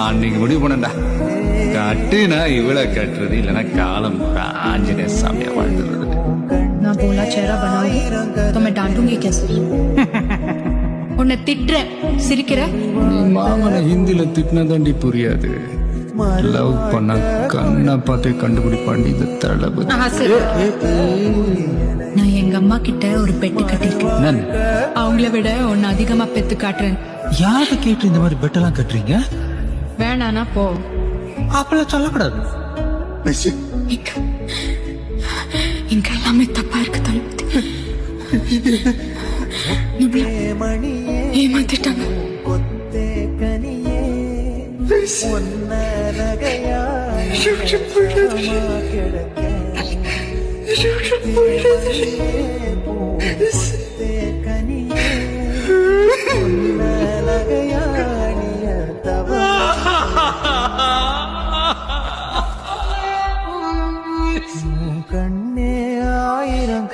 அன்னைக்கு முடிவு பண்ணண்டா, கட்டுனா இவளை கட்டுறது, இல்லைன்னா காலம் ஆஞ்சநேய சாமியா வாழ்ந்துறது. நான் बोला चेहरा बनाऊंगी तो मैं डांटूंगी कैसे? உன்னை திட்டுறேன், சிரிக்கிற? நீ மாமனை ஹிந்தில திட்டினா தாண்டி புரியாது. லவ் பண்ண கண்ணை பார்த்தே கண்டுபிடிப்பாண்டி இந்த தளபதி. நான் எங்க அம்மா கிட்ட ஒரு பெட்டு கட்டிருக்கேன். அவங்கள விட உன்னை அதிகமா பெத்து காட்டுறேன். யாரை கேட்டு இந்த மாதிரி பெட்டெல்லாம் கட்டுறீங்க? வேணானா போ. அப்பெல்லாம் சொல்லக்கூடாது. இங்க எல்லாமே தப்பா இருக்கு தளபதி. ஏமாத்திட்டாங்க. கண்ணே ஆயிரம்